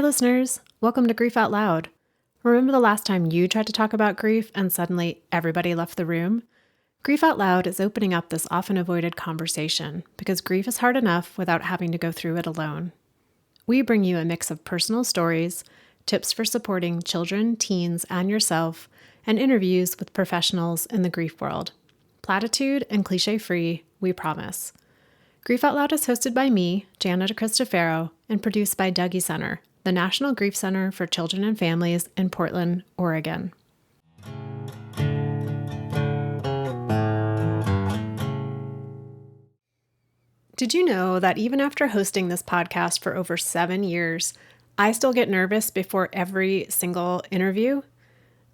listeners. Welcome to Grief Out Loud. Remember the last time you tried to talk about grief and suddenly everybody left the room? Grief Out Loud is opening up this often avoided conversation because grief is hard enough without having to go through it alone. We bring you a mix of personal stories, tips for supporting children, teens, and yourself, and interviews with professionals in the grief world. Platitude and cliche-free, we promise. Grief Out Loud is hosted by me, Janet Cristofaro, and produced by Dougy Center, the National Grief Center for Children and Families in Portland, Oregon. Did you know that even after hosting this podcast for over 7 years, I still get nervous before every single interview?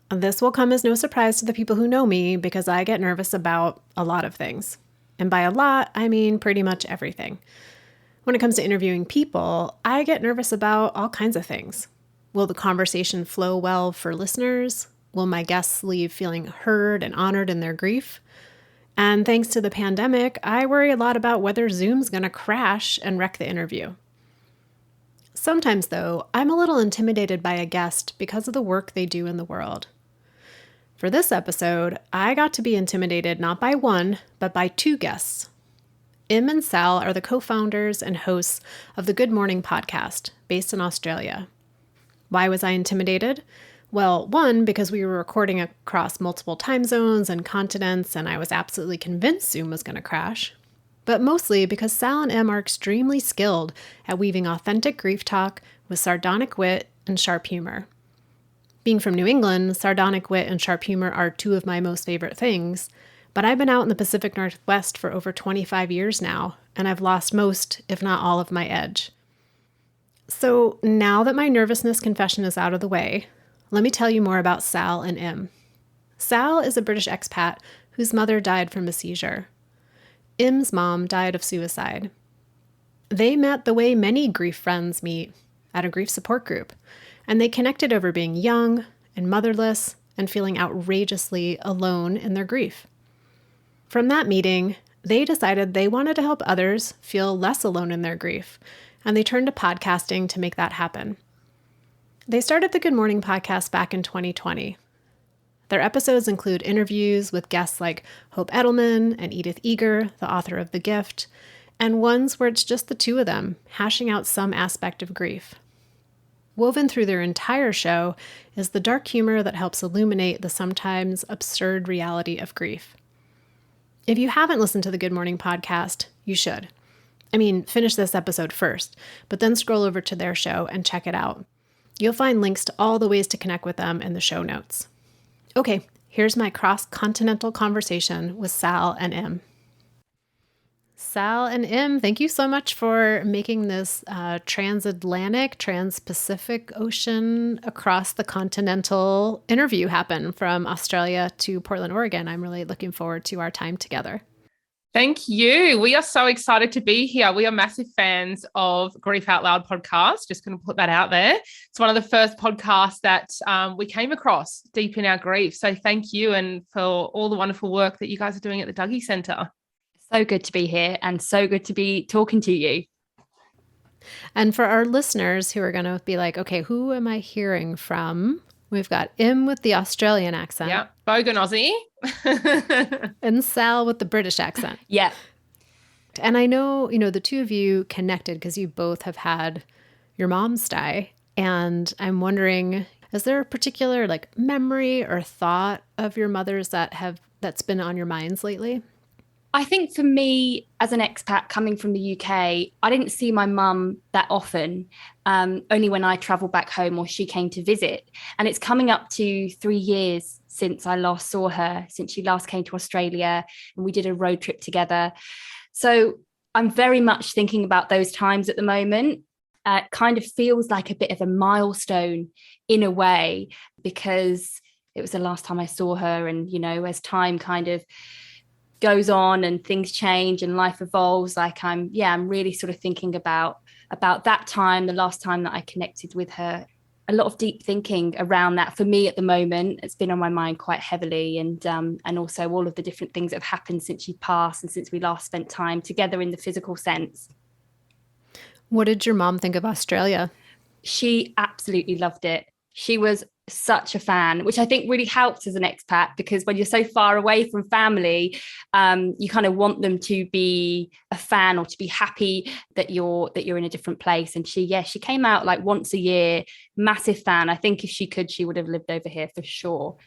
This will come as no surprise to the people who know me because I get nervous about a lot of things. And by a lot, I mean pretty much everything. When it comes to interviewing people, I get nervous about all kinds of things. Will the conversation flow well for listeners? Will my guests leave feeling heard and honored in their grief? And thanks to the pandemic, I worry a lot about whether Zoom's going to crash and wreck the interview. Sometimes, though, I'm a little intimidated by a guest because of the work they do in the world. For this episode, I got to be intimidated not by one, but by two guests. Im and Sal are the co-founders and hosts of the Good Mourning podcast, based in Australia. Why was I intimidated? Well, one, because we were recording across multiple time zones and continents, and I was absolutely convinced Zoom was going to crash. But mostly because Sal and Im are extremely skilled at weaving authentic grief talk with sardonic wit and sharp humor. Being from New England, sardonic wit and sharp humor are two of my most favorite things, but I've been out in the Pacific Northwest for over 25 years now, and I've lost most, if not all, of my edge. So now that my nervousness confession is out of the way, let me tell you more about Sal and Im. Sal is a British expat whose mother died from a seizure. Im's mom died of suicide. They met the way many grief friends meet, at a grief support group, and they connected over being young and motherless and feeling outrageously alone in their grief. From that meeting, they decided they wanted to help others feel less alone in their grief, and they turned to podcasting to make that happen. They started the Good Mourning podcast back in 2020. Their episodes include interviews with guests like Hope Edelman and Edith Eger, the author of The Gift, and ones where it's just the two of them hashing out some aspect of grief. Woven through their entire show is the dark humor that helps illuminate the sometimes absurd reality of grief. If you haven't listened to the Good Mourning podcast, you should. I mean, finish this episode first, but then scroll over to their show and check it out. You'll find links to all the ways to connect with them in the show notes. Okay, here's my cross-continental conversation with Sal and Im. Sal and Im, thank you so much for making this transatlantic, trans-Pacific Ocean across the continental interview happen from Australia to Portland, Oregon. I'm really looking forward to our time together. Thank you. We are so excited to be here. We are massive fans of Grief Out Loud podcast. Just going to put that out there. It's one of the first podcasts that we came across deep in our grief. So thank you and for all the wonderful work that you guys are doing at the Dougy Center. So good to be here and so good to be talking to you. And for our listeners who are going to be like, okay, who am I hearing from? We've got Im with the Australian accent. Yeah, Bogan Aussie. And Sal with the British accent. Yeah. And I know, the two of you connected because you both have had your moms die. And I'm wondering, is there a particular memory or thought of your mother's that's been on your minds lately? I think for me, as an expat coming from the UK, I didn't see my mum that often, only when I travelled back home or she came to visit. And it's coming up to 3 years since I last saw her, since she last came to Australia and we did a road trip together. So I'm very much thinking about those times at the moment. It kind of feels like a bit of a milestone in a way, because it was the last time I saw her. And, as time kind of goes on and things change and life evolves, I'm really sort of thinking about that time, the last time that I connected with her. A lot of deep thinking around that for me at the moment. It's been on my mind quite heavily, and also all of the different things that have happened since she passed and since we last spent time together in the physical sense. What did your mom think of Australia? She absolutely loved it. She was such a fan, which I think really helps as an expat, because when you're so far away from family, you kind of want them to be a fan or to be happy that you're in a different place. And she came out like once a year, massive fan. I think if she could, she would have lived over here for sure.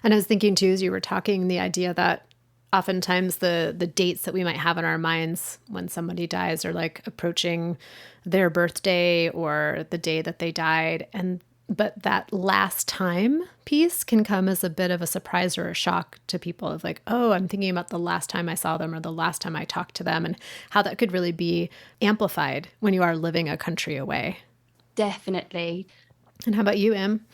And I was thinking too, as you were talking, the idea that oftentimes the dates that we might have in our minds when somebody dies are like approaching their birthday or the day that they died. But that last time piece can come as a bit of a surprise or a shock to people of like, oh, I'm thinking about the last time I saw them or the last time I talked to them, and how that could really be amplified when you are living a country away. Definitely. And how about you, Em?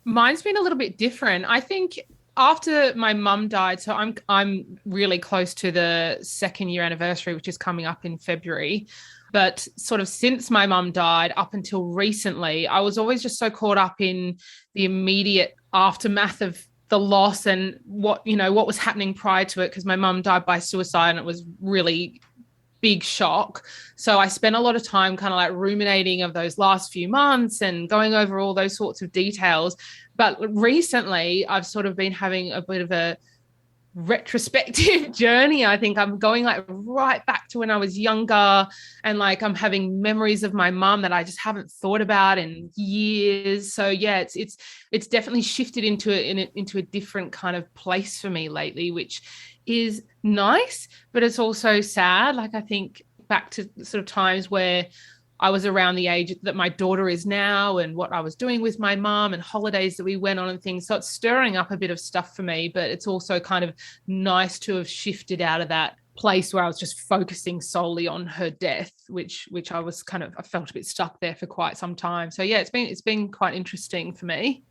Mine's been a little bit different. I think after my mum died, so I'm really close to the 2nd year anniversary, which is coming up in February. But sort of since my mum died up until recently, I was always just so caught up in the immediate aftermath of the loss and what was happening prior to it, because my mum died by suicide and it was really big shock. So I spent a lot of time kind of like ruminating of those last few months and going over all those sorts of details. But recently I've sort of been having a bit of a retrospective journey. I think I'm going like right back to when I was younger, and like I'm having memories of my mum that I just haven't thought about in years. So yeah, it's definitely shifted into a different kind of place for me lately, which is nice, but it's also sad. Like I think back to sort of times where I was around the age that my daughter is now, and what I was doing with my mom and holidays that we went on and things. So it's stirring up a bit of stuff for me, but it's also kind of nice to have shifted out of that place where I was just focusing solely on her death, which I felt a bit stuck there for quite some time. So yeah, it's been quite interesting for me.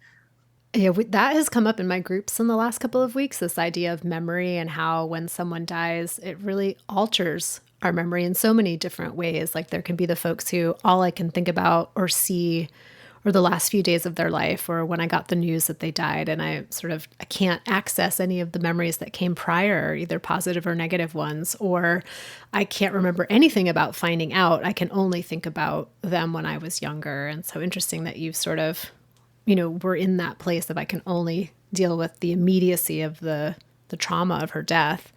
Yeah, that has come up in my groups in the last couple of weeks, this idea of memory and how when someone dies, it really alters our memory in so many different ways. Like there can be the folks who all I can think about or see or the last few days of their life, or when I got the news that they died, and I can't access any of the memories that came prior, either positive or negative ones, or I can't remember anything about finding out. I can only think about them when I was younger. And so interesting that you've sort of, we're in that place of I can only deal with the immediacy of the trauma of her death.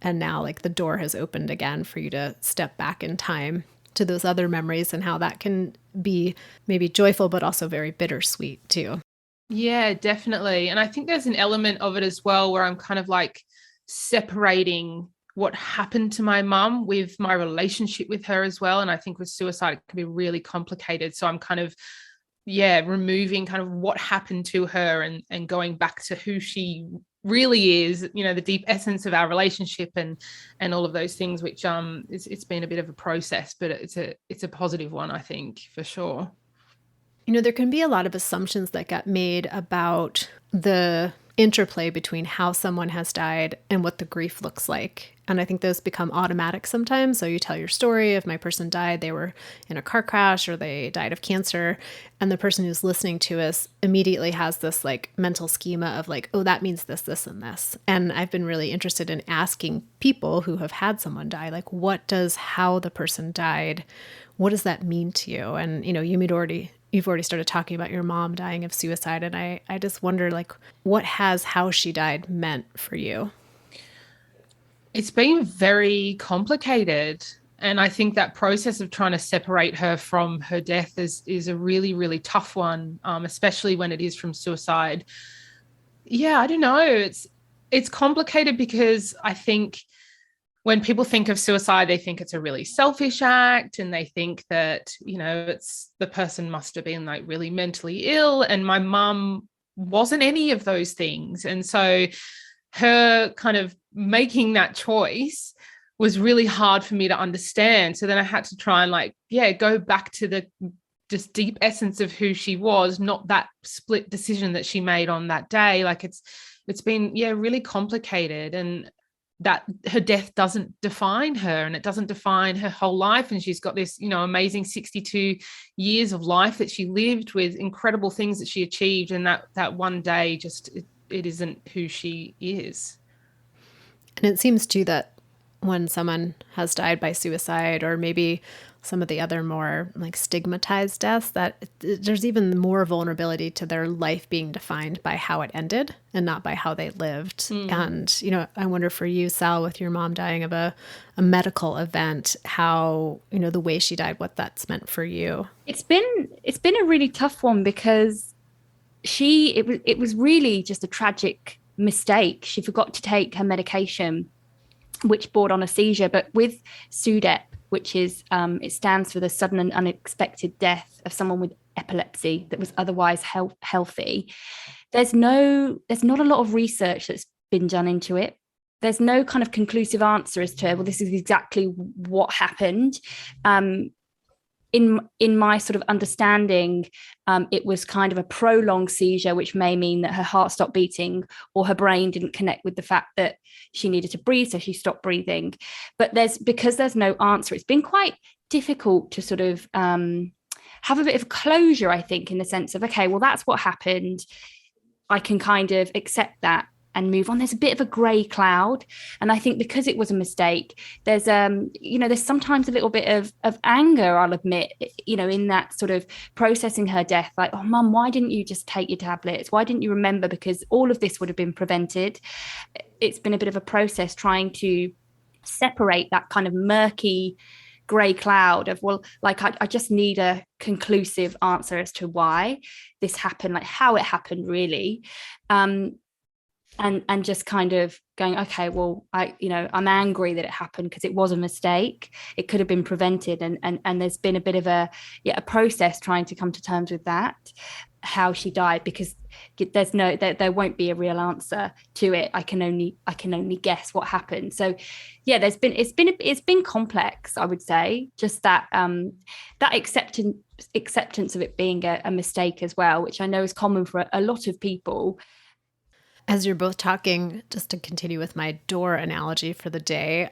And now like the door has opened again for you to step back in time to those other memories, and how that can be maybe joyful, but also very bittersweet too. Yeah, definitely. And I think there's an element of it as well where I'm kind of like separating what happened to my mum with my relationship with her as well. And I think with suicide, it can be really complicated. So I'm kind of removing kind of what happened to her and going back to who she really is, the deep essence of our relationship and all of those things, which it's been a bit of a process, but it's a positive one, I think, for sure. There can be a lot of assumptions that get made about the interplay between how someone has died and what the grief looks like. And I think those become automatic sometimes. So you tell your story of my person died, they were in a car crash or they died of cancer. And the person who's listening to us immediately has this like mental schema of like, oh, that means this, this, and this. And I've been really interested in asking people who have had someone die, like, how the person died, what does that mean to you? And, you've already started talking about your mom dying of suicide. And I just wonder, like, what has how she died meant for you? It's been very complicated. And I think that process of trying to separate her from her death is a really, really tough one, especially when it is from suicide. Yeah, I don't know. It's complicated because I think when people think of suicide, they think it's a really selfish act, and they think that, it's the person must have been like really mentally ill. And my mum wasn't any of those things. And so her kind of making that choice was really hard for me to understand. So then I had to try and go back to the just deep essence of who she was, not that split decision that she made on that day. Like it's been, really complicated. And that her death doesn't define her, and it doesn't define her whole life. And she's got this, amazing 62 years of life that she lived with incredible things that she achieved. And that one day just, it isn't who she is. And it seems too that when someone has died by suicide, or maybe some of the other more like stigmatized deaths, that there's even more vulnerability to their life being defined by how it ended and not by how they lived. And, you know, I wonder for you, Sal, with your mom dying of a medical event, how, you know, the way she died, what that's meant for you. It's been a really tough one because it was really just a tragic mistake. She forgot to take her medication, which brought on a seizure. But with SUDEP, which is it stands for the sudden and unexpected death of someone with epilepsy that was otherwise healthy, there's not a lot of research that's been done into it. There's no kind of conclusive answer as to, well, this is exactly what happened. In my sort of understanding, it was kind of a prolonged seizure, which may mean that her heart stopped beating or her brain didn't connect with the fact that she needed to breathe, so she stopped breathing. But because there's no answer, it's been quite difficult to sort of have a bit of closure, I think, in the sense of, okay, well, that's what happened. I can kind of accept that and move on. There's a bit of a grey cloud. And I think because it was a mistake, there's there's sometimes a little bit of anger, I'll admit, you know, in that sort of processing her death, like, oh, Mum, why didn't you just take your tablets? Why didn't you remember? Because all of this would have been prevented. It's been a bit of a process trying to separate that kind of murky grey cloud of, well, like, I just need a conclusive answer as to why this happened, like how it happened, really. And just kind of going, okay, well, I'm angry that it happened because it was a mistake. It could have been prevented. And there's been a bit of a process trying to come to terms with that, how she died, because there won't be a real answer to it. I can only guess what happened. So yeah, it's been complex, I would say, just that acceptance of it being a mistake as well, which I know is common for a lot of people. As you're both talking, just to continue with my door analogy for the day,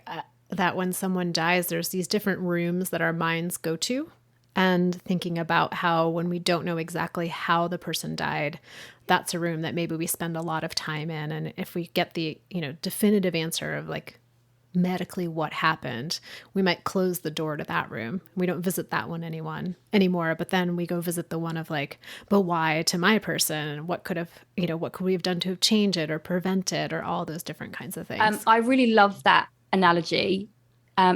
that when someone dies, there's these different rooms that our minds go to. And thinking about how when we don't know exactly how the person died, that's a room that maybe we spend a lot of time in. And if we get the, you know, definitive answer of like medically what happened, we might close the door to that room. We don't visit that one anymore, but then we go visit the one of like, but why to my person, and what could we have done to change it or prevent it, or all those different kinds of things. I really love that analogy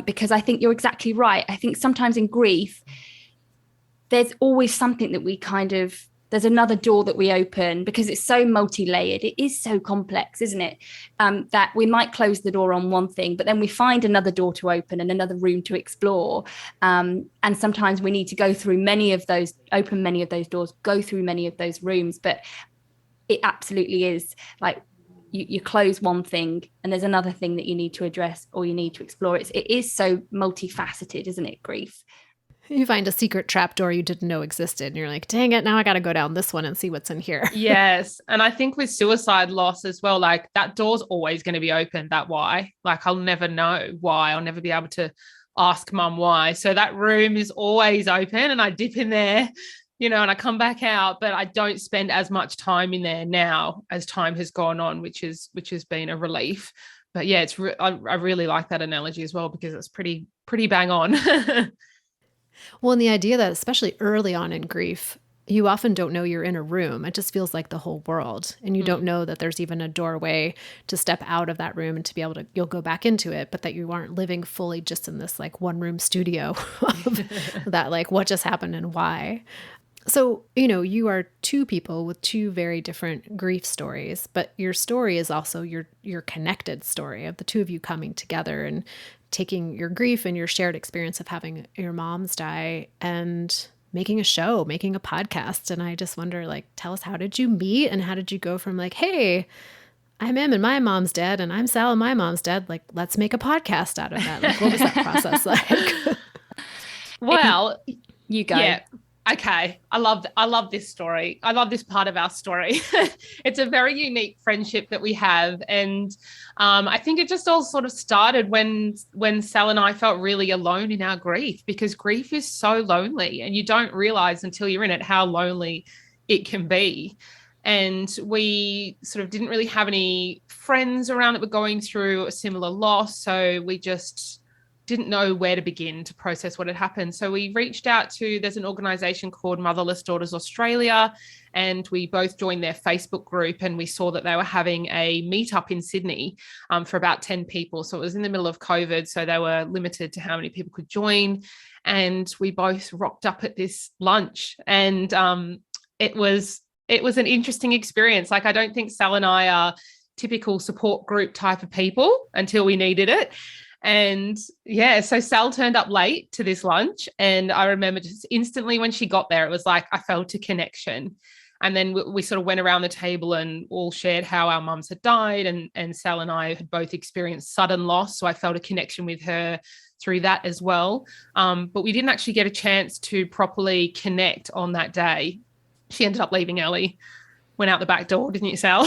because I think you're exactly right. I think sometimes in grief, there's always something that we there's another door that we open because it's so multi-layered. It is so complex, isn't it? That we might close the door on one thing, but then we find another door to open and another room to explore. And sometimes we need to go through open many of those doors, go through many of those rooms. But it absolutely is like you close one thing and there's another thing that you need to address or you need to explore. It is so multifaceted, isn't it, grief? You find a secret trap door you didn't know existed, and you're like, dang it, now I got to go down this one and see what's in here. Yes. And I think with suicide loss as well, like that door's always going to be open, that why. Like I'll never know why. I'll never be able to ask Mum why. So that room is always open and I dip in there, you know, and I come back out, but I don't spend as much time in there now as time has gone on, which has been a relief. But yeah, I really like that analogy as well because it's pretty bang on. Well, and the idea that especially early on in grief, you often don't know you're in a room. It just feels like the whole world. And you don't know that there's even a doorway to step out of that room and to be able to, you'll go back into it, but that you aren't living fully just in this like one room studio of that, like what just happened and why. So, you know, you are two people with two very different grief stories, but your story is also your connected story of the two of you coming together and taking your grief and your shared experience of having your moms die and making a show, making a podcast. And I just wonder, like, tell us, how did you meet and how did you go from like, hey, I'm Em and my mom's dead and I'm Sal and my mom's dead. Like, let's make a podcast out of that. Like, what was that process like? Well, you go. Yeah. Okay. I love this story. I love this part of our story. It's a very unique friendship that we have. And I think it just all sort of started when Sal and I felt really alone in our grief, because grief is so lonely and you don't realize until you're in it how lonely it can be. And we sort of didn't really have any friends around that were going through a similar loss. So we just didn't know where to begin to process what had happened. So we reached out to, there's an organisation called Motherless Daughters Australia, and we both joined their Facebook group, and we saw that they were having a meetup in Sydney for about 10 people. So it was in the middle of COVID, so they were limited to how many people could join. And we both rocked up at this lunch, and it was an interesting experience. Like, I don't think Sal and I are typical support group type of people until we needed it. And yeah, so Sal turned up late to this lunch, and I remember just instantly when she got there, it was like I felt a connection. And then we sort of went around the table and all shared how our mums had died, and Sal and I had both experienced sudden loss, so I felt a connection with her through that as well. But we didn't actually get a chance to properly connect on that day. She ended up leaving early. Went out the back door, didn't you, Sal?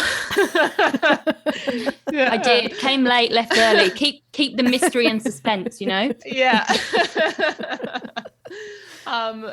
Yeah. I did. Came late, left early. Keep the mystery and suspense, you know? Yeah.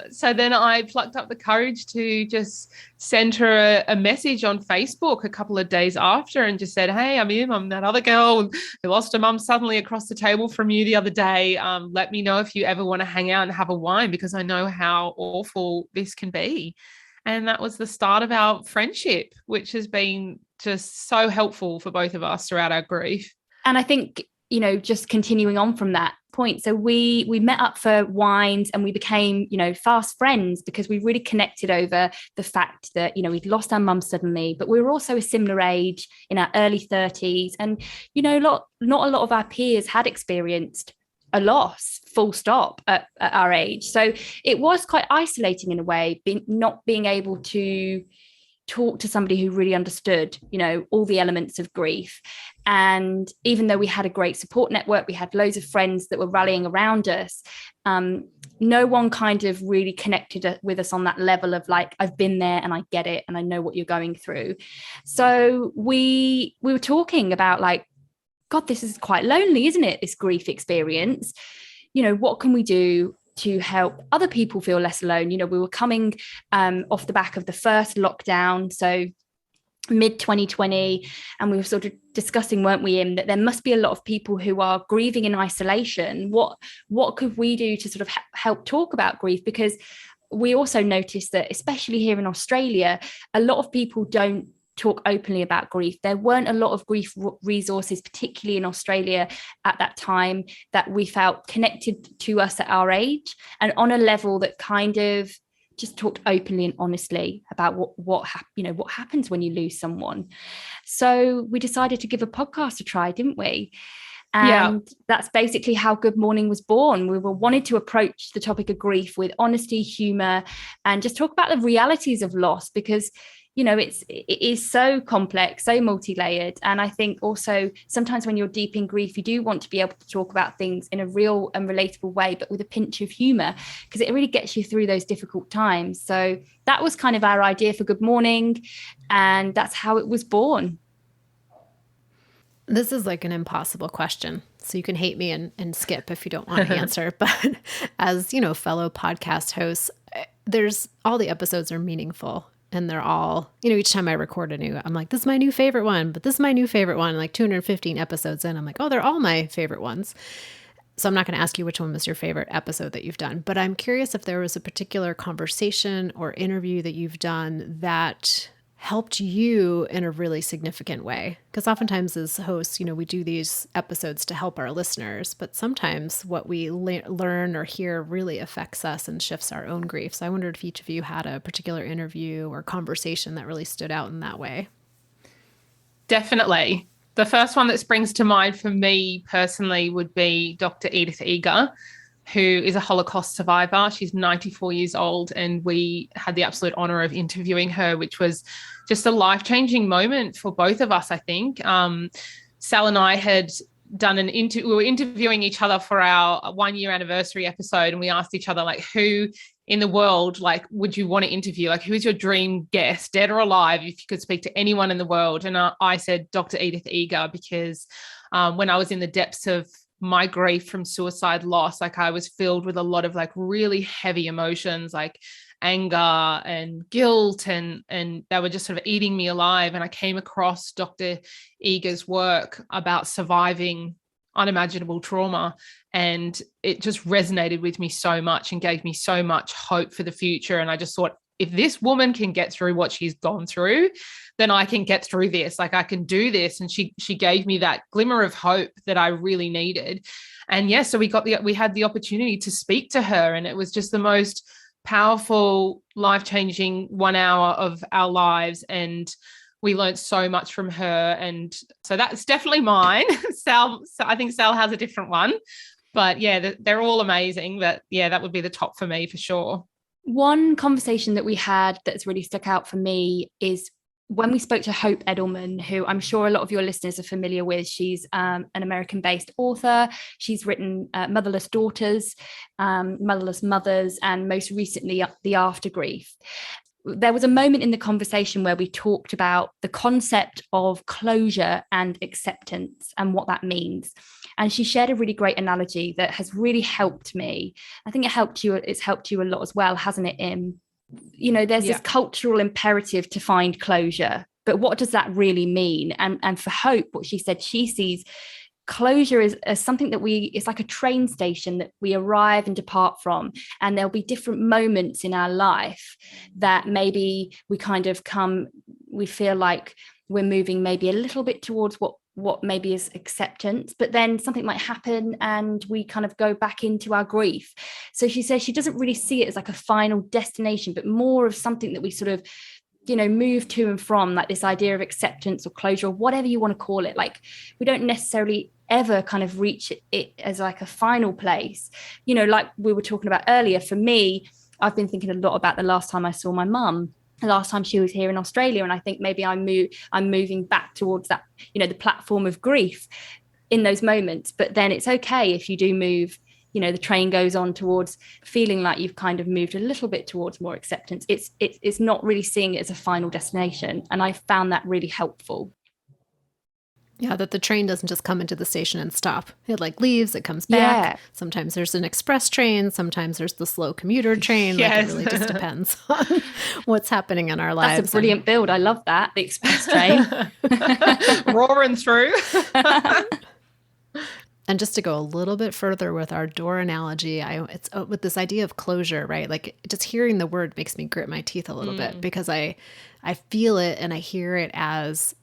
So then I plucked up the courage to just send her a message on Facebook a couple of days after and just said, hey, I'm that other girl who lost her mum suddenly across the table from you the other day. Let me know if you ever want to hang out and have a wine, because I know how awful this can be. And that was the start of our friendship, which has been just so helpful for both of us throughout our grief. And I think, you know, just continuing on from that point, so we met up for wines and we became, you know, fast friends, because we really connected over the fact that, you know, we'd lost our mum suddenly, but we were also a similar age, in our early 30s. And, you know, not a lot of our peers had experienced a loss, full stop, at our age. So it was quite isolating in a way, not being able to talk to somebody who really understood, you know, all the elements of grief. And even though we had a great support network, we had loads of friends that were rallying around us, no one kind of really connected with us on that level of like, I've been there and I get it and I know what you're going through. So we were talking about like, God, this is quite lonely, isn't it? This grief experience. You know, what can we do to help other people feel less alone? You know, we were coming off the back of the first lockdown, so mid 2020, and we were sort of discussing, weren't we, that there must be a lot of people who are grieving in isolation. What could we do to sort of help talk about grief? Because we also noticed that, especially here in Australia, a lot of people don't talk openly about grief. There weren't a lot of grief resources, particularly in Australia at that time, that we felt connected to us at our age and on a level that kind of just talked openly and honestly about what happens when you lose someone. So we decided to give a podcast a try, didn't we? And that's basically how Good Mourning was born. We wanted to approach the topic of grief with honesty, humor, and just talk about the realities of loss, because you know, it is so complex, so multi-layered. And I think also sometimes when you're deep in grief, you do want to be able to talk about things in a real and relatable way, but with a pinch of humor, because it really gets you through those difficult times. So that was kind of our idea for Good Mourning, and that's how it was born. This is like an impossible question, so you can hate me and skip if you don't want to answer. But as, you know, fellow podcast hosts, there's all the episodes are meaningful. And they're all, you know, each time I record a new, I'm like, this is my new favorite one, but this is my new favorite one. Like 215 episodes in, I'm like, oh, they're all my favorite ones. So I'm not going to ask you which one was your favorite episode that you've done, but I'm curious if there was a particular conversation or interview that you've done that helped you in a really significant way. Because oftentimes as hosts, you know, we do these episodes to help our listeners, but sometimes what we learn or hear really affects us and shifts our own grief. So I wondered if each of you had a particular interview or conversation that really stood out in that way. Definitely. The first one that springs to mind for me personally would be Dr. Edith Eger, who is a Holocaust survivor. She's 94 years old, and we had the absolute honor of interviewing her, which was just a life-changing moment for both of us, I think. Sal and I had done we were interviewing each other for our 1-year anniversary episode, and we asked each other, like, who in the world, like, would you want to interview? Like, who's your dream guest, dead or alive, if you could speak to anyone in the world? And I said Dr. Edith Eger, because when I was in the depths of my grief from suicide loss, like I was filled with a lot of like really heavy emotions, like anger and guilt, and they were just sort of eating me alive. And I came across Dr. Eager's work about surviving unimaginable trauma, and it just resonated with me so much and gave me so much hope for the future. And I just thought, if this woman can get through what she's gone through, then I can get through this. Like, I can do this. And she gave me that glimmer of hope that I really needed. And yeah, so we had the opportunity to speak to her, and it was just the most powerful, life-changing 1 hour of our lives. And we learned so much from her. And so that's definitely mine. Sal, I think Sal has a different one, but yeah, they're all amazing. That would be the top for me for sure. One conversation that we had that's really stuck out for me is when we spoke to Hope Edelman, who I'm sure a lot of your listeners are familiar with. She's an American-based author. She's written Motherless Daughters, Motherless Mothers, and most recently, The After Grief. There was a moment in the conversation where we talked about the concept of closure and acceptance and what that means. And she shared a really great analogy that has really helped me. I think it's helped you a lot as well, hasn't it, Im? There's this cultural imperative to find closure, but what does that really mean? And for Hope, what she said, she sees closure as something that it's like a train station that we arrive and depart from. And there'll be different moments in our life that maybe we feel like we're moving maybe a little bit towards what maybe is acceptance, but then something might happen and we kind of go back into our grief. So she says she doesn't really see it as like a final destination, but more of something that we sort of move to and from, like this idea of acceptance or closure or whatever you want to call it. Like, we don't necessarily ever kind of reach it as like a final place. Like we were talking about earlier, for me, I've been thinking a lot about the last time I saw my mum, the last time she was here in Australia. And I think maybe I'm moving back towards that, the platform of grief in those moments. But then it's okay if you do move, the train goes on towards feeling like you've kind of moved a little bit towards more acceptance. It's not really seeing it as a final destination. And I found that really helpful. Yeah, that the train doesn't just come into the station and stop. It like leaves, it comes back. Yeah. Sometimes there's an express train. Sometimes there's the slow commuter train. Yes. Like, it really just depends on what's happening in our lives. That's a brilliant build. I love that. The express train. Roaring through. And just to go a little bit further with our door analogy, it's with this idea of closure, right? Like, just hearing the word makes me grit my teeth a little bit, because I feel it and I hear it as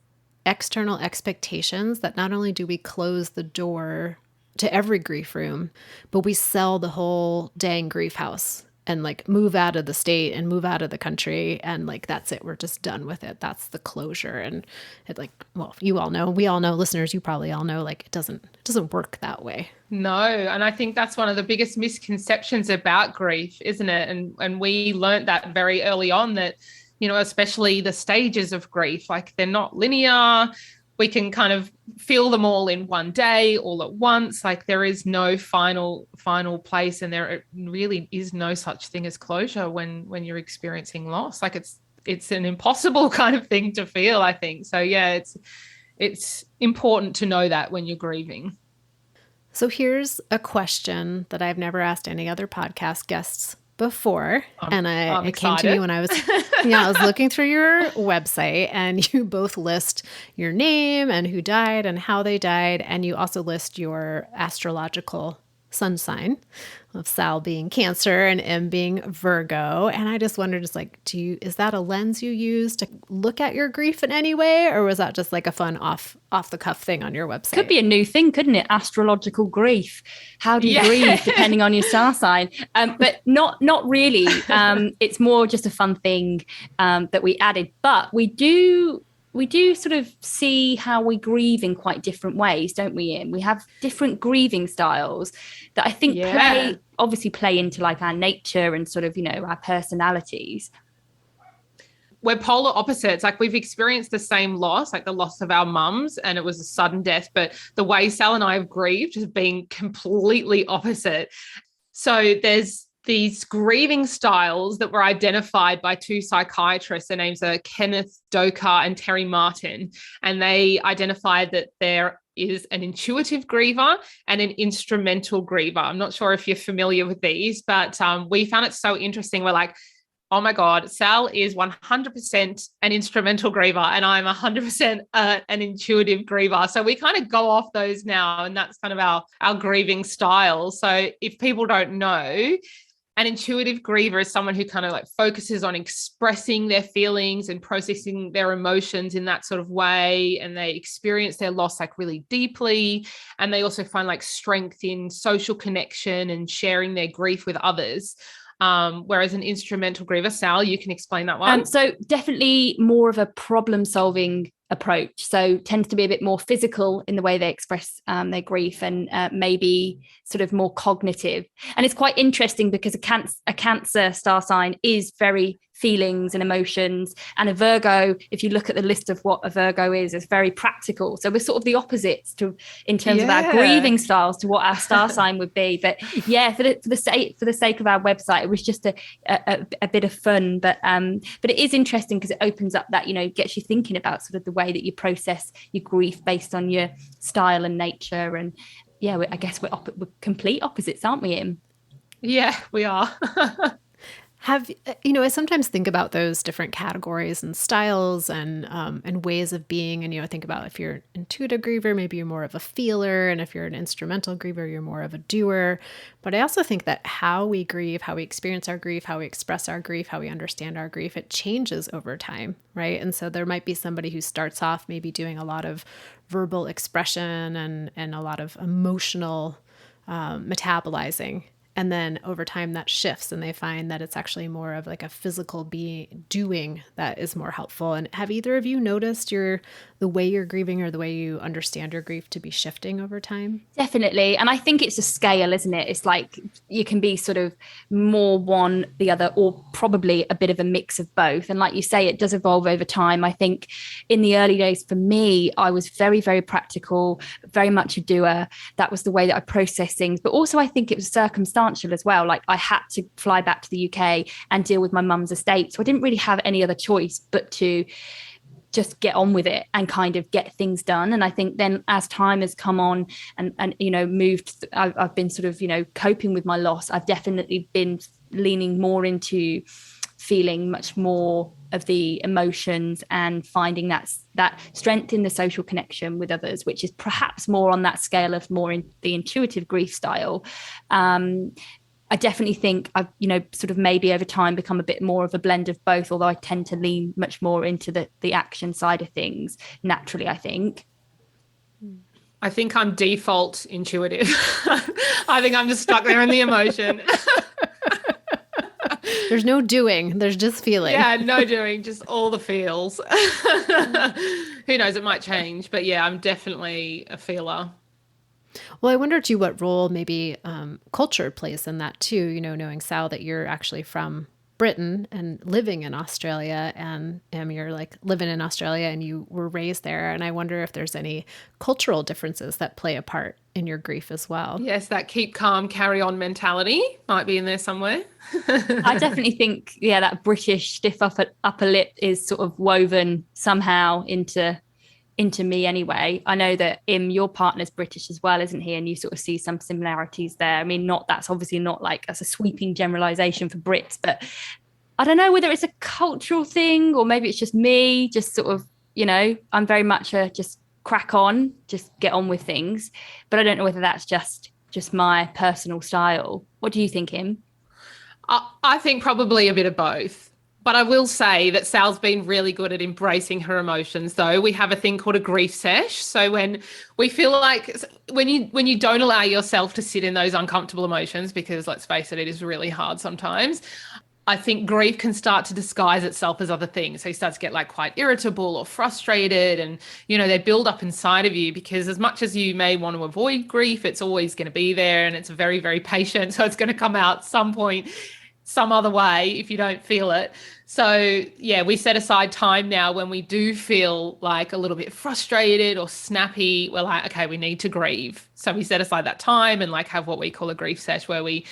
external expectations that not only do we close the door to every grief room, but we sell the whole dang grief house and like move out of the state and move out of the country. And like, that's it. We're just done with it. That's the closure. And it like, well, you all know, we all know, listeners, you probably all know, like, it doesn't work that way. No. And I think that's one of the biggest misconceptions about grief, isn't it? And we learned that very early on, that, especially the stages of grief, like, they're not linear. We can kind of feel them all in one day, all at once. Like, there is no final place, and there really is no such thing as closure when you're experiencing loss. Like, it's an impossible kind of thing to feel, I think. So yeah, it's important to know that when you're grieving. So here's a question that I've never asked any other podcast guests before. It came to me when I was looking through your website, and you both list your name and who died and how they died. And you also list your astrological sun sign, of Sal being Cancer and M being Virgo. And I just wondered, is that a lens you use to look at your grief in any way? Or was that just like a fun off the cuff thing on your website? Could be a new thing, couldn't it? Astrological grief. How do you grieve depending on your star sign? But not really. It's more just a fun thing that we added. But we do sort of see how we grieve in quite different ways, don't we, Ian? We have different grieving styles that I think play into like our nature and sort of, our personalities. We're polar opposites. Like, we've experienced the same loss, like the loss of our mums, and it was a sudden death, but the way Sal and I have grieved has been completely opposite. So there's these grieving styles that were identified by two psychiatrists. Their names are Kenneth Dokar and Terry Martin. And they identified that there is an intuitive griever and an instrumental griever. I'm not sure if you're familiar with these, but we found it so interesting. We're like, Oh my God, Sal is 100% an instrumental griever and I'm 100% an intuitive griever. So we kind of go off those now, and that's kind of our grieving style. So if people don't know, an intuitive griever is someone who kind of like focuses on expressing their feelings and processing their emotions in that sort of way. And they experience their loss like really deeply. And they also find like strength in social connection and sharing their grief with others. Whereas an instrumental griever, Sal, you can explain that one. So definitely more of a problem solving approach. So tends to be a bit more physical in the way they express their grief, and maybe sort of more cognitive. And it's quite interesting because a cancer star sign is very feelings and emotions, and a Virgo, if you look at the list of what a Virgo is very practical. So we're sort of the opposites in terms of our grieving styles to what our star sign would be. But yeah, for the sake of our website, it was just a bit of fun. But it is interesting because it opens up that, gets you thinking about sort of the way that you process your grief based on your style and nature. And yeah, I guess we're complete opposites, aren't we, Im? Yeah, we are. I sometimes think about those different categories and styles and ways of being. And, I think about if you're an intuitive griever, maybe you're more of a feeler. And if you're an instrumental griever, you're more of a doer. But I also think that how we grieve, how we experience our grief, how we express our grief, how we understand our grief, it changes over time, right? And so there might be somebody who starts off maybe doing a lot of verbal expression and a lot of emotional metabolizing. And then over time that shifts and they find that it's actually more of like a physical doing that is more helpful. And have either of you noticed the way you're grieving or the way you understand your grief to be shifting over time? Definitely. And I think it's a scale, isn't it? It's like you can be sort of more one, the other, or probably a bit of a mix of both. And like you say, it does evolve over time. I think in the early days for me, I was very, very practical, very much a doer. That was the way that I processed things. But also I think it was circumstantial as well. Like I had to fly back to the UK and deal with my mum's estate. So I didn't really have any other choice but to just get on with it and kind of get things done. And I think then as time has come on and moved, I've been sort of, coping with my loss. I've definitely been leaning more into feeling much more of the emotions and finding that strength in the social connection with others, which is perhaps more on that scale of more in the intuitive grief style. I definitely think I've, sort of maybe over time become a bit more of a blend of both, although I tend to lean much more into the action side of things naturally, I think. I think I'm default intuitive. I think I'm just stuck there in the emotion. There's no doing, there's just feeling. Yeah, no doing, just all the feels. Who knows, it might change. But yeah, I'm definitely a feeler. Well, I wonder too what role maybe culture plays in that too, knowing Sal that you're actually from Britain and living in Australia, and you're like living in Australia and you were raised there. And I wonder if there's any cultural differences that play a part in your grief as well. Yes, that keep calm, carry on mentality might be in there somewhere. I definitely think, that British stiff upper lip is sort of woven somehow into me anyway. I know that your partner's British as well, isn't he? And you sort of see some similarities there. I mean, that's obviously not like as a sweeping generalization for Brits, but I don't know whether it's a cultural thing or maybe it's just me, just sort of, I'm very much a just crack on, just get on with things. But I don't know whether that's just my personal style. What do you think, Im? I think probably a bit of both. But I will say that Sal's been really good at embracing her emotions, though. We have a thing called a grief sesh. So when we feel like when you don't allow yourself to sit in those uncomfortable emotions, because let's face it, it is really hard sometimes, I think grief can start to disguise itself as other things. So you start to get like quite irritable or frustrated and, they build up inside of you because as much as you may want to avoid grief, it's always going to be there and it's very, very patient. So it's going to come out some point some other way if you don't feel it. So yeah, we set aside time now when we do feel like a little bit frustrated or snappy. We're like, okay, we need to grieve. So we set aside that time and like have what we call a grief sesh where we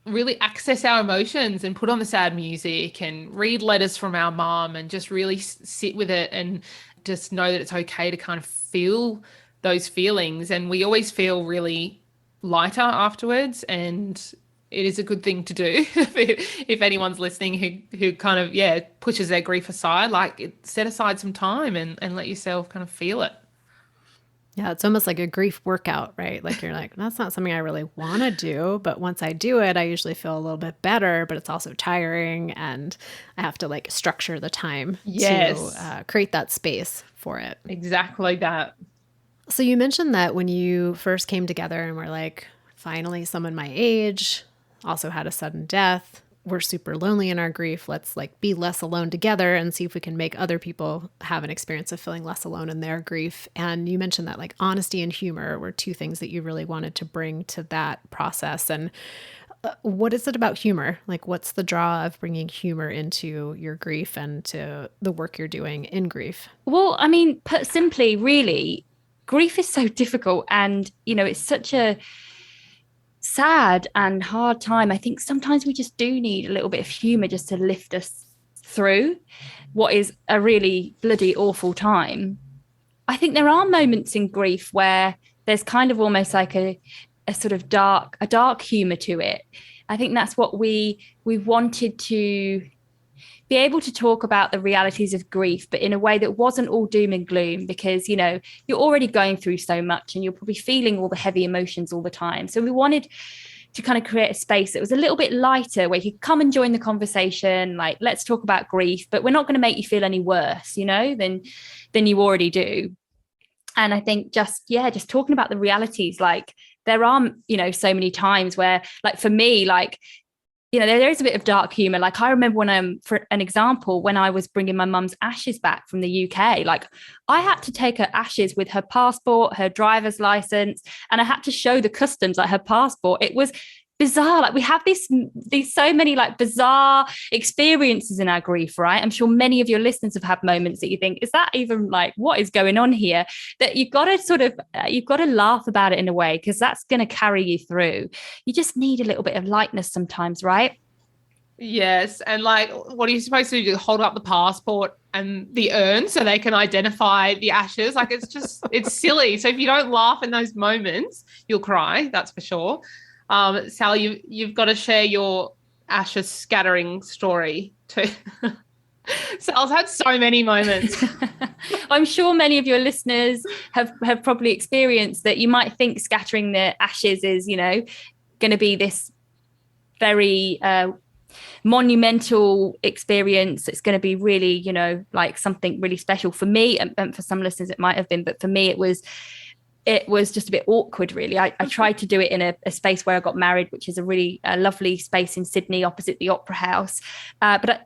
really access our emotions and put on the sad music and read letters from our mom and just really sit with it and just know that it's okay to kind of feel those feelings. And we always feel really lighter afterwards and it is a good thing to do. If anyone's listening who kind of, pushes their grief aside, like set aside some time and let yourself kind of feel it. Yeah, it's almost like a grief workout, right? Like you're like, that's not something I really want to do, but once I do it, I usually feel a little bit better, but it's also tiring and I have to like structure the time to create that space for it. Exactly that. So you mentioned that when you first came together and were like, finally someone my age, also had a sudden death. We're super lonely in our grief. Let's like be less alone together and see if we can make other people have an experience of feeling less alone in their grief. And you mentioned that like honesty and humor were two things that you really wanted to bring to that process. And what is it about humor? Like, what's the draw of bringing humor into your grief and to the work you're doing in grief? Well, I mean, put simply, really, grief is so difficult. And, it's such a sad and hard time. I think sometimes we just do need a little bit of humor just to lift us through what is a really bloody awful time. I think there are moments in grief where there's kind of almost like a sort of dark humor to it. I think that's what we wanted to be able to talk about the realities of grief, but in a way that wasn't all doom and gloom, because, you're already going through so much and you're probably feeling all the heavy emotions all the time. So we wanted to kind of create a space that was a little bit lighter where you could come and join the conversation. Like, let's talk about grief, but we're not going to make you feel any worse, than you already do. And I think just talking about the realities, like there are, so many times where, like for me, like, there is a bit of dark humor. Like I remember when for an example, when I was bringing my mum's ashes back from the UK, like I had to take her ashes with her passport, her driver's license, and I had to show the customs like her passport. It was bizarre. Like we have these so many like bizarre experiences in our grief, right? I'm sure many of your listeners have had moments that you think, is that even like, what is going on here? That you've got to laugh about it in a way, because that's going to carry you through. You just need a little bit of lightness sometimes, right? Yes. And like, what are you supposed to do? Hold up the passport and the urn so they can identify the ashes? Like, it's silly. So if you don't laugh in those moments, you'll cry. That's for sure. Sally, you've got to share your ashes scattering story too. Sal's had so many moments. I'm sure many of your listeners have probably experienced that. You might think scattering the ashes is, going to be this very monumental experience. It's going to be really, like something really special for me, and for some listeners it might have been, but for me it was just a bit awkward, really. I tried to do it in a space where I got married, which is a really lovely space in Sydney opposite the Opera House. But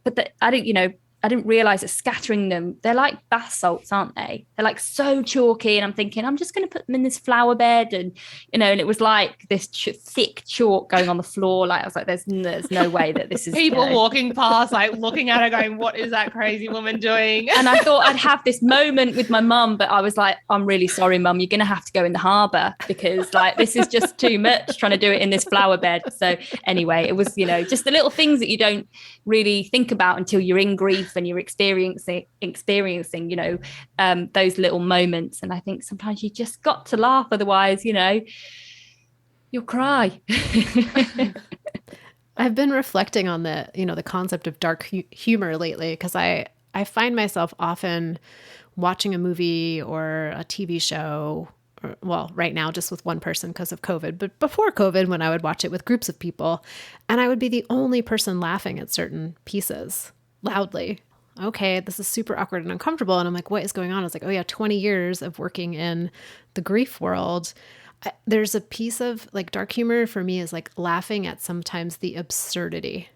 I didn't realize that scattering them, they're like bath salts, aren't they? They're like so chalky. And I'm thinking, I'm just going to put them in this flower bed. And, and it was like this thick chalk going on the floor. Like I was like, there's no way that this is. People walking past, like looking at her going, what is that crazy woman doing? And I thought I'd have this moment with my mum, but I was like, I'm really sorry, mum, you're going to have to go in the harbour, because like, this is just too much trying to do it in this flower bed. So anyway, it was, just the little things that you don't really think about until you're in grief and you're experiencing those little moments. And I think sometimes you just got to laugh, otherwise you'll cry. I've been reflecting on the concept of dark humor lately, because I find myself often watching a movie or a TV show, well, right now just with one person because of COVID, but before COVID, when I would watch it with groups of people, and I would be the only person laughing at certain pieces loudly. Okay, this is super awkward and uncomfortable. And I'm like, what is going on? I was like, oh yeah, 20 years of working in the grief world. There's a piece of like dark humor for me is like laughing at sometimes the absurdity,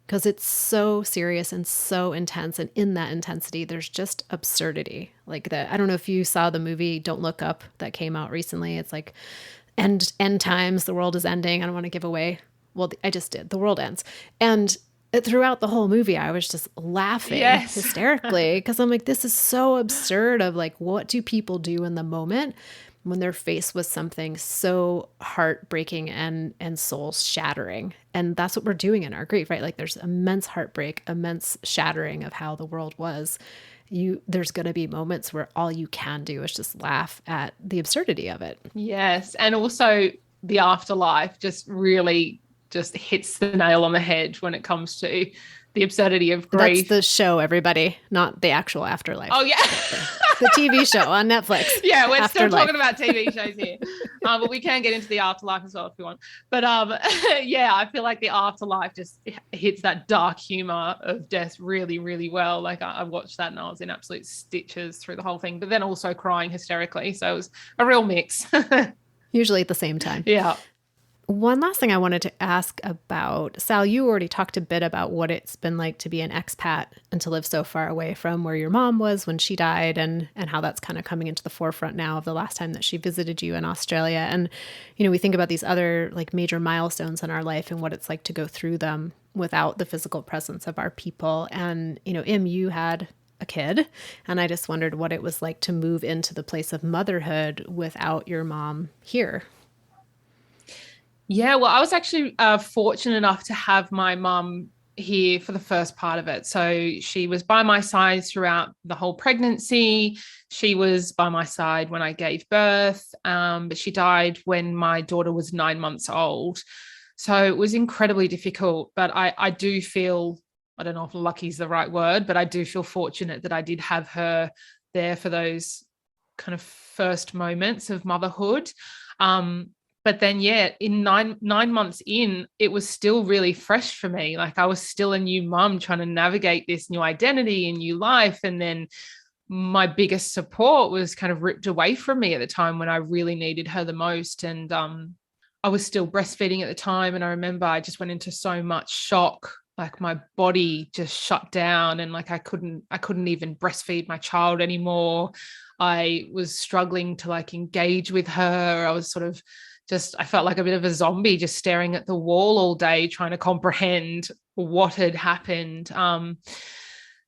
because it's so serious and so intense. And in that intensity, there's just absurdity. Like I don't know if you saw the movie Don't Look Up that came out recently. It's like end times, the world is ending. I don't want to give away. Well, I just did. The world ends. And throughout the whole movie, I was just laughing hysterically, because I'm like, this is so absurd of like, what do people do in the moment when they're faced with something so heartbreaking and soul shattering? And that's what we're doing in our grief, right? Like there's immense heartbreak, immense shattering of how the world was. There's going to be moments where all you can do is just laugh at the absurdity of it. Yes. And also the afterlife just really just hits the nail on the head when it comes to the absurdity of That's grief. the show, everybody, not the actual Afterlife. Oh, yeah. The TV show on Netflix. Yeah, we're Afterlife. still talking about TV shows here. But we can get into the afterlife as well if you want. But yeah, I feel like the afterlife just hits that dark humor of death really, really well. Like I watched that and I was in absolute stitches through the whole thing, but then also crying hysterically. So it was a real mix. Usually at the same time. Yeah. One last thing I wanted to ask about, Sal, you already talked a bit about what it's been like to be an expat and to live so far away from where your mom was when she died, and how that's kind of coming into the forefront now of the last time that she visited you in Australia. And, we think about these other like major milestones in our life and what it's like to go through them without the physical presence of our people. And, Im, you had a kid, and I just wondered what it was like to move into the place of motherhood without your mom here. Yeah, well, I was actually fortunate enough to have my mum here for the first part of it. So she was by my side throughout the whole pregnancy. She was by my side when I gave birth, but she died when my daughter was 9 months old. So it was incredibly difficult, but I do feel, I don't know if lucky is the right word, but I do feel fortunate that I did have her there for those kind of first moments of motherhood. But then, yeah, in nine months in, it was still really fresh for me. Like I was still a new mum trying to navigate this new identity and new life. And then my biggest support was kind of ripped away from me at the time when I really needed her the most. And I was still breastfeeding at the time. And I remember I just went into so much shock. Like my body just shut down and like I couldn't even breastfeed my child anymore. I was struggling to like engage with her. I was sort of I felt like a bit of a zombie just staring at the wall all day, trying to comprehend what had happened.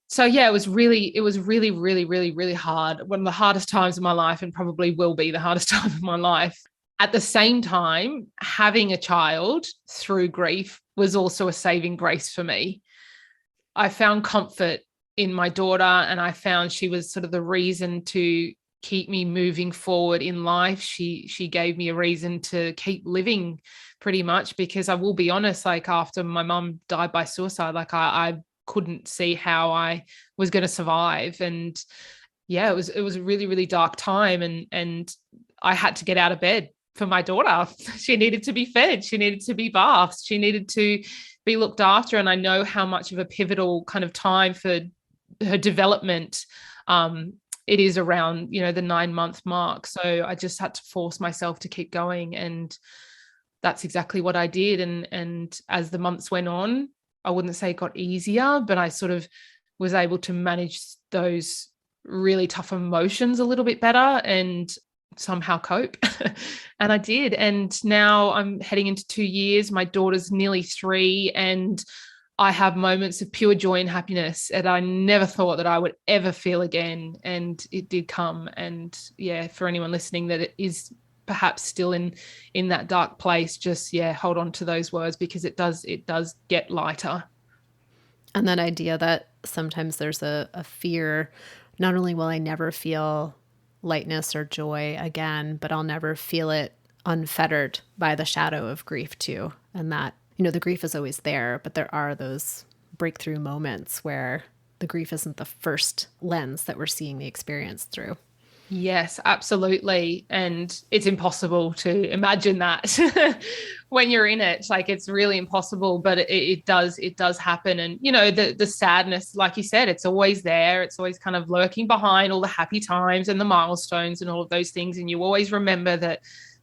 So yeah, it was really, really, really, really hard. One of the hardest times of my life, and probably will be the hardest time of my life. At the same time, having a child through grief was also a saving grace for me. I found comfort in my daughter, and I found she was sort of the reason to keep me moving forward in life. She gave me a reason to keep living pretty much, because I will be honest, like after my mum died by suicide, like I couldn't see how I was going to survive. And yeah, it was a really, really dark time. And I had to get out of bed for my daughter. She needed to be fed. She needed to be bathed. She needed to be looked after. And I know how much of a pivotal kind of time for her development it is around, the 9-month mark. So I just had to force myself to keep going. And that's exactly what I did. And as the months went on, I wouldn't say it got easier, but I sort of was able to manage those really tough emotions a little bit better and somehow cope. And I did. And now I'm heading into 2 years. My daughter's nearly 3, and I have moments of pure joy and happiness that I never thought that I would ever feel again. And it did come. And yeah, for anyone listening that it is perhaps still in that dark place, just, hold on to those words, because it does get lighter. And that idea that sometimes there's a fear, not only will I never feel lightness or joy again, but I'll never feel it unfettered by the shadow of grief too. And that, the grief is always there, but there are those breakthrough moments where the grief isn't the first lens that we're seeing the experience through. Yes, absolutely. And it's impossible to imagine that when you're in it. Like it's really impossible, but it does happen. And, the sadness, like you said, it's always there. It's always kind of lurking behind all the happy times and the milestones and all of those things. And you always remember that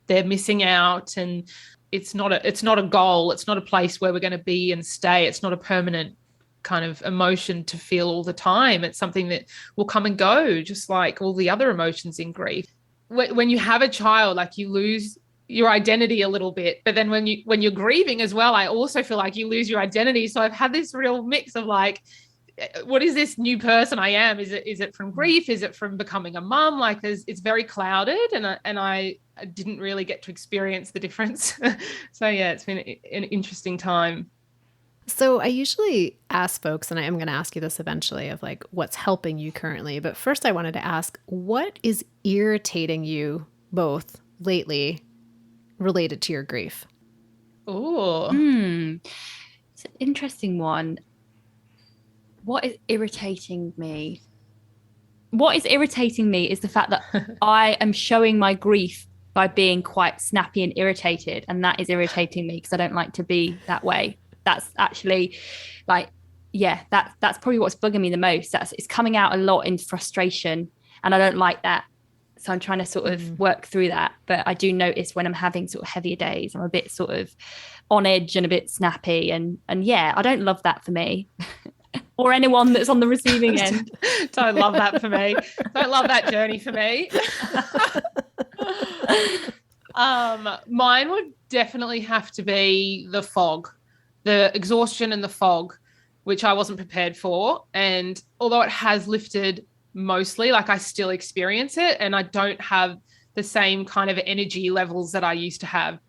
they're missing out. And it's not a goal. It's not a place where we're going to be and stay. It's not a permanent kind of emotion to feel all the time. It's something that will come and go, just like all the other emotions in grief. When you have a child, like you lose your identity a little bit, but then when you're grieving as well, I also feel like you lose your identity. So I've had this real mix of like, what is this new person I am? Is it from grief? Is it from becoming a mum? Like it's very clouded, and I didn't really get to experience the difference. So yeah, it's been an interesting time. So I usually ask folks, and I am going to ask you this eventually, of like what's helping you currently. But first I wanted to ask, what is irritating you both lately related to your grief? Oh, It's an interesting one. What is irritating me? What is irritating me is the fact that I am showing my grief by being quite snappy and irritated. And that is irritating me because I don't like to be that way. That's actually like, yeah, that's probably what's bugging me the most. It's coming out a lot in frustration. And I don't like that. So I'm trying to sort of work through that. But I do notice when I'm having sort of heavier days, I'm a bit sort of on edge and a bit snappy. And yeah, I don't love that for me. Or anyone that's on the receiving end. Don't love that for me. Don't love that journey for me. Mine would definitely have to be the fog, the exhaustion and the fog, which I wasn't prepared for. And although it has lifted mostly, like I still experience it, and I don't have the same kind of energy levels that I used to have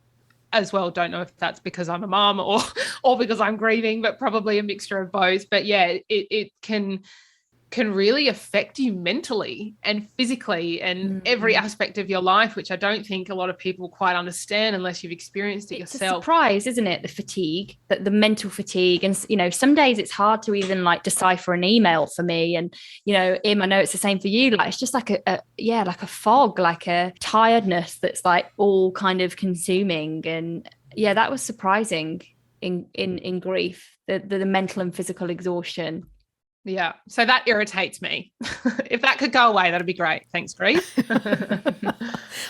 as well. Don't know if that's because I'm a mom or because I'm grieving, but probably a mixture of both. But yeah, it can really affect you mentally and physically and every aspect of your life, which I don't think a lot of people quite understand unless you've experienced it yourself. It's a surprise, isn't it? The fatigue, the mental fatigue. And, you know, some days it's hard to even like decipher an email for me. And, you know, Im, I know it's the same for you. Like, it's just like like a fog, like a tiredness that's like all kind of consuming. And yeah, that was surprising in grief, the mental and physical exhaustion. Yeah. So that irritates me. If that could go away, that'd be great. Thanks, grief.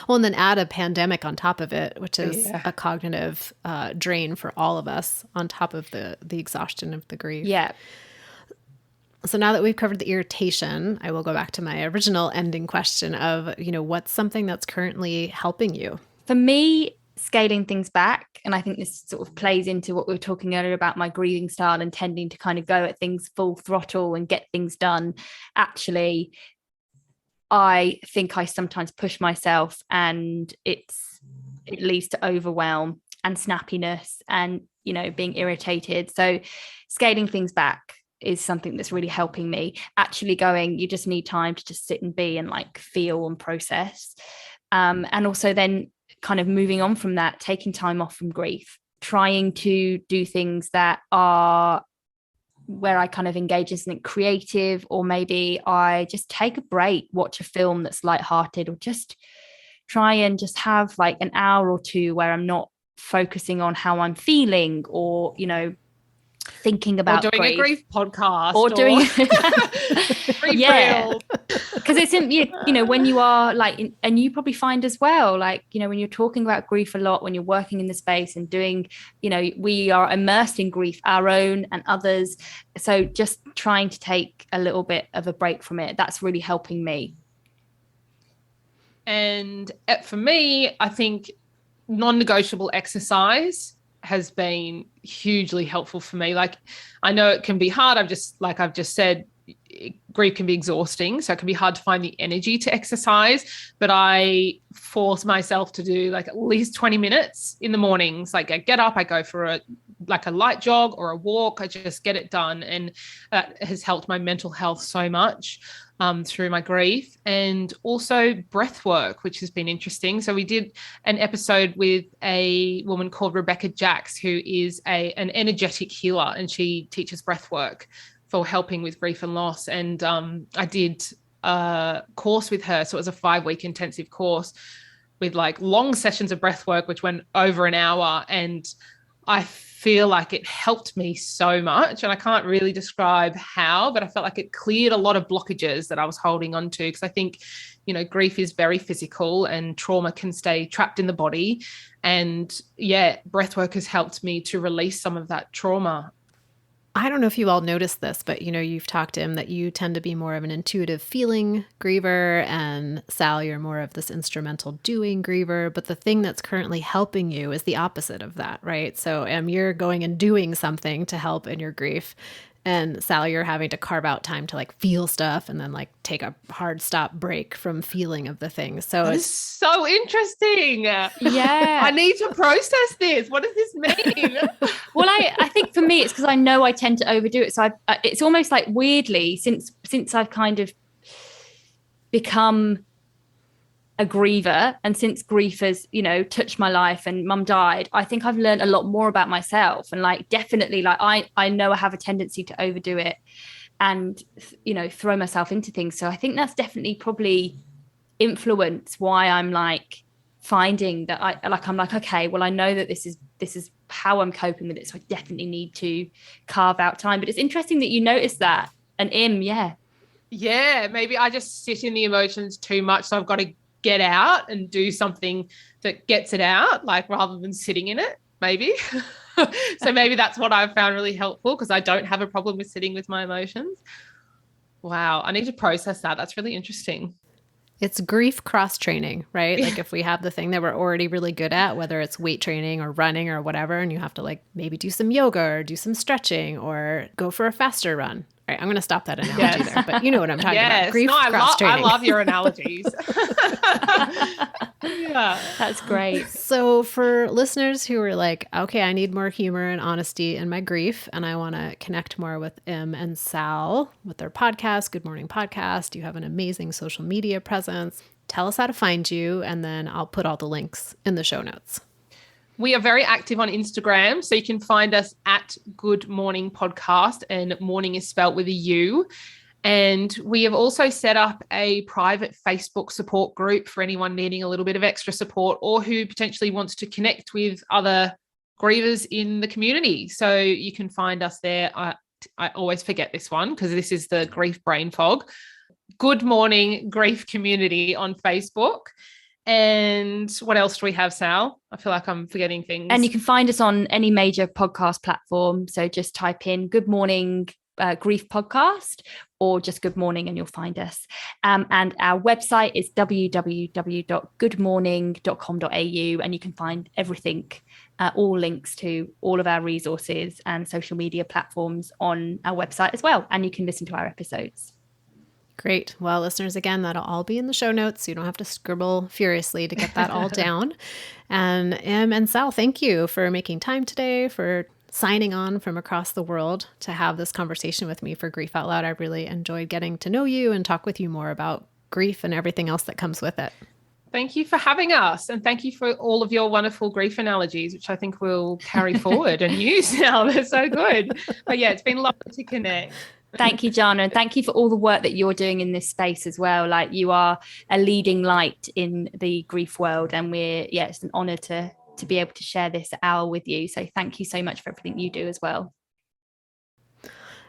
Well, and then add a pandemic on top of it, which is a cognitive drain for all of us on top of the exhaustion of the grief. Yeah. So now that we've covered the irritation, I will go back to my original ending question of, you know, what's something that's currently helping you? For me, scaling things back. And I think this sort of plays into what we were talking earlier about my grieving style and tending to kind of go at things full throttle and get things done. Actually, I think I sometimes push myself and it leads to overwhelm and snappiness and, you know, being irritated. So scaling things back is something that's really helping me. Actually going, you just need time to just sit and be and like feel and process. And also then kind of moving on from that, taking time off from grief, trying to do things that are where I kind of engage in something creative, or maybe I just take a break, watch a film that's lighthearted, or just try and just have like an hour or two where I'm not focusing on how I'm feeling or, you know, thinking about or doing a grief podcast or doing yeah, because it's in, you know, when you are like and you probably find as well, like, you know, when you're talking about grief a lot, when you're working in the space and doing, you know, we are immersed in grief, our own and others, so just trying to take a little bit of a break from it, that's really helping me. And for me, I think non-negotiable exercise has been hugely helpful for me. Like, I know it can be hard. I've just said, grief can be exhausting. So it can be hard to find the energy to exercise, but I force myself to do like at least 20 minutes in the mornings. Like I get up, I go for a light jog or a walk. I just get it done. And that has helped my mental health so much through my grief. And also breath work, which has been interesting. So we did an episode with a woman called Rebecca Jacks, who is an energetic healer, and she teaches breath work for helping with grief and loss. And I did a course with her. So it was a 5-week intensive course with like long sessions of breath work, which went over an hour. And I feel like it helped me so much. And I can't really describe how, but I felt like it cleared a lot of blockages that I was holding on to. Because I think, you know, grief is very physical and trauma can stay trapped in the body. And yeah, breath work has helped me to release some of that trauma. I don't know if you all noticed this, but, you know, you've talked to him that you tend to be more of an intuitive feeling griever, and Sal, you're more of this instrumental doing griever. But the thing that's currently helping you is the opposite of that, right? So you're going and doing something to help in your grief. And Sal, you're having to carve out time to like feel stuff and then like take a hard stop break from feeling of the thing. So it's so interesting. Yeah. I need to process this. What does this mean? Well, I think for me, it's because I know I tend to overdo it. So it's almost like weirdly, since I've kind of become a griever, and since grief has, you know, touched my life and mum died, I think I've learned a lot more about myself. And like, definitely, like I know I have a tendency to overdo it and, you know, throw myself into things. So I think that's definitely probably influenced why I'm like finding that I'm like, okay, well, I know that this is how I'm coping with it. So I definitely need to carve out time. But it's interesting that you noticed that. And yeah, maybe I just sit in the emotions too much. So I've got to get out and do something that gets it out, like rather than sitting in it, maybe. So maybe that's what I've found really helpful, because I don't have a problem with sitting with my emotions. Wow, I need to process that. That's really interesting. It's grief cross training, right? Like if we have the thing that we're already really good at, whether it's weight training or running or whatever, and you have to like maybe do some yoga or do some stretching or go for a faster run. All right, I'm going to stop that analogy there, but you know what I'm talking about. Grief cross training. I love your analogies. Yeah, that's great. So for listeners who are like, okay, I need more humor and honesty in my grief, and I want to connect more with Em and Sal with their podcast, Good Mourning Podcast. You have an amazing social media presence. Tell us how to find you, and then I'll put all the links in the show notes. We are very active on Instagram, so you can find us at Good Mourning Podcast, and Mourning is spelt with a U. And we have also set up a private Facebook support group for anyone needing a little bit of extra support or who potentially wants to connect with other grievers in the community. So you can find us there. I always forget this one because this is the grief brain fog. Good Mourning Grief Community on Facebook. And what else do we have, Sal? I feel like I'm forgetting things. And you can find us on any major podcast platform. So just type in Good Mourning Grief Podcast or just Good Mourning and you'll find us. And our website is www.goodmourning.com.au, and you can find everything, all links to all of our resources and social media platforms on our website as well. And you can listen to our episodes. Great. Well, listeners, again, that'll all be in the show notes, so you don't have to scribble furiously to get that all down. And Em and Sal, thank you for making time today, for signing on from across the world to have this conversation with me for Grief Out Loud. I really enjoyed getting to know you and talk with you more about grief and everything else that comes with it. Thank you for having us. And thank you for all of your wonderful grief analogies, which I think we'll carry forward and use now. They're so good. But yeah, it's been lovely to connect. Thank you, Jana. And thank you for all the work that you're doing in this space as well. Like, you are a leading light in the grief world. And it's an honor to be able to share this hour with you. So thank you so much for everything you do as well.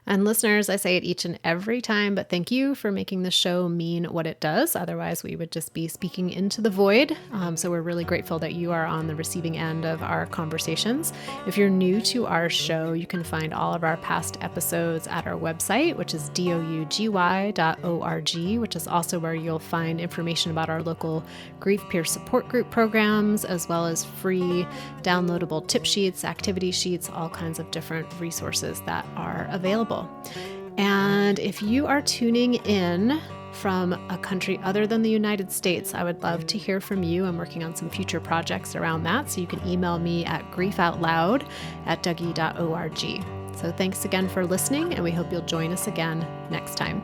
And listeners, I say it each and every time, but thank you for making the show mean what it does. Otherwise, we would just be speaking into the void. So we're really grateful that you are on the receiving end of our conversations. If you're new to our show, you can find all of our past episodes at our website, which is dougy.org, which is also where you'll find information about our local grief peer support group programs, as well as free downloadable tip sheets, activity sheets, all kinds of different resources that are available. And if you are tuning in from a country other than the United States, I would love to hear from you. I'm working on some future projects around that, so you can email me at griefoutloud@dougy.org. So thanks again for listening, and we hope you'll join us again next time.